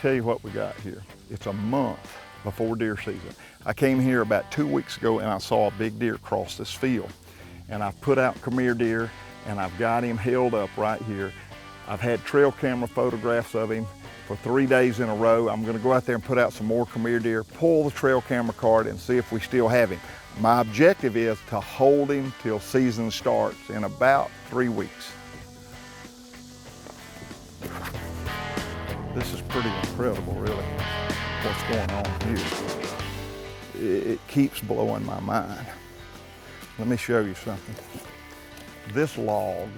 tell you what we got here. It's a month before deer season. I came here about 2 weeks ago and I saw a big deer cross this field. And I've put out come here deer and I've got him held up right here. I've had trail camera photographs of him for 3 days in a row. I'm gonna go out there and put out some more come here deer, pull the trail camera card and see if we still have him. My objective is to hold him till season starts in about 3 weeks. This is pretty incredible, really, what's going on here. It keeps blowing my mind. Let me show you something. This log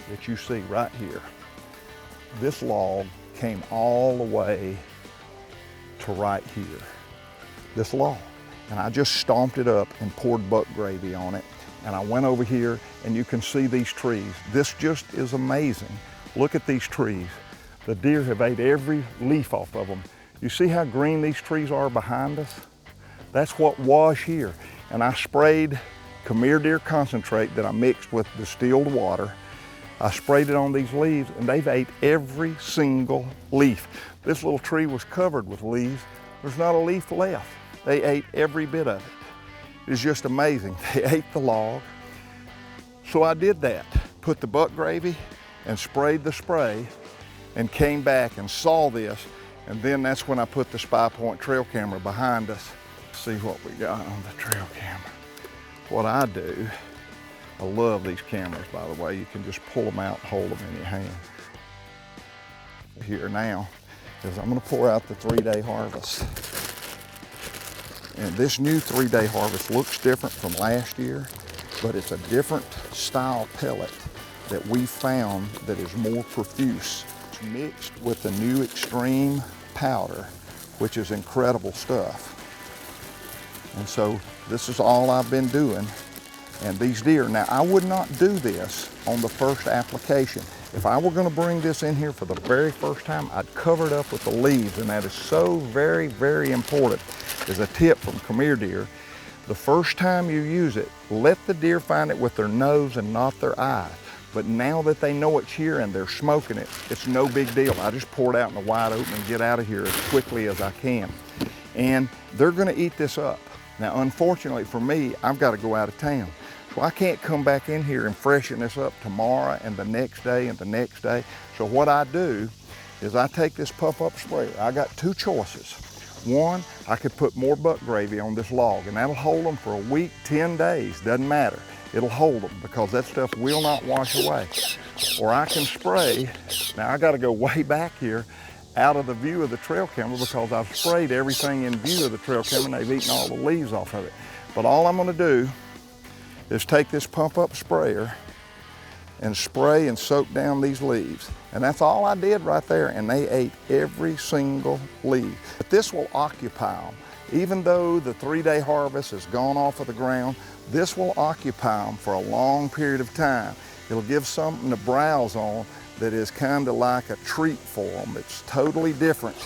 that you see right here, this log came all the way to right here. This log. And I just stomped it up and poured buck gravy on it. And I went over here and you can see these trees. This just is amazing. Look at these trees. The deer have ate every leaf off of them. You see how green these trees are behind us? That's what was here. And I sprayed Deer Concentrate that I mixed with distilled water. I sprayed it on these leaves and they've ate every single leaf. This little tree was covered with leaves. There's not a leaf left. They ate every bit of it. It's just amazing. They ate the log. So I did that. Put the buck gravy and sprayed the spray and came back and saw this. And then that's when I put the Spy Point trail camera behind us. See what we got on the trail camera. What I do, I love these cameras, by the way. You can just pull them out and hold them in your hand. Here now is I'm gonna pour out the 3-day harvest. And this new 3-day harvest looks different from last year, but it's a different style pellet that we found that is more profuse. It's mixed with the new extreme powder, which is incredible stuff. And so this is all I've been doing. And these deer, now I would not do this on the first application. If I were gonna bring this in here for the very first time, I'd cover it up with the leaves, and that is so very, very important. As a tip from come here deer, the first time you use it, let the deer find it with their nose and not their eyes. But now that they know it's here and they're smoking it, it's no big deal. I just pour it out in the wide open and get out of here as quickly as I can. And they're gonna eat this up. Now, unfortunately for me, I've got to go out of town. So I can't come back in here and freshen this up tomorrow and the next day and the next day. So what I do is I take this puff-up sprayer. I got 2 choices. One, I could put more buck gravy on this log and that'll hold them for a week, 10 days, doesn't matter. It'll hold them because that stuff will not wash away. Or I can spray, now I gotta go way back here out of the view of the trail camera because I've sprayed everything in view of the trail camera and they've eaten all the leaves off of it. But all I'm gonna do is take this pump-up sprayer and spray and soak down these leaves. And that's all I did right there, and they ate every single leaf. But this will occupy them. Even though the 3-day harvest has gone off of the ground, this will occupy them for a long period of time. It'll give something to browse on that is kind of like a treat for them. It's totally different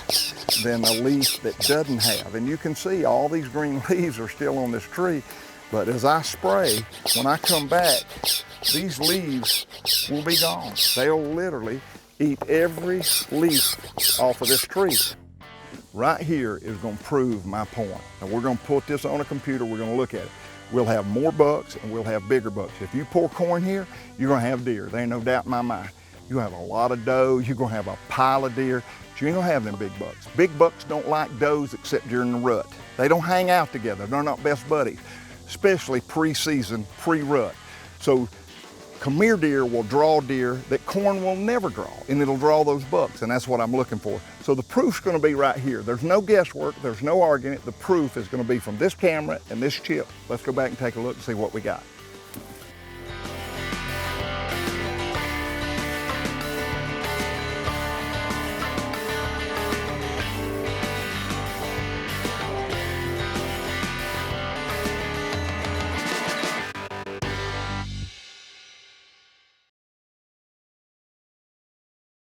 than a leaf that doesn't have. And you can see all these green leaves are still on this tree, but as I spray, when I come back, these leaves will be gone. They'll literally eat every leaf off of this tree. Right here is gonna prove my point. And we're gonna put this on a computer, we're gonna look at it. We'll have more bucks and we'll have bigger bucks. If you pour corn here, you're gonna have deer. There ain't no doubt in my mind. You have a lot of doe, you're gonna have a pile of deer, but you ain't gonna have them big bucks. Big bucks don't like does except during the rut. They don't hang out together, they're not best buddies, especially pre-season, pre-rut. So come here deer will draw deer that corn will never draw, and it'll draw those bucks, and that's what I'm looking for. So the proof's gonna be right here. There's no guesswork, there's no argument. The proof is gonna be from this camera and this chip. Let's go back and take a look and see what we got.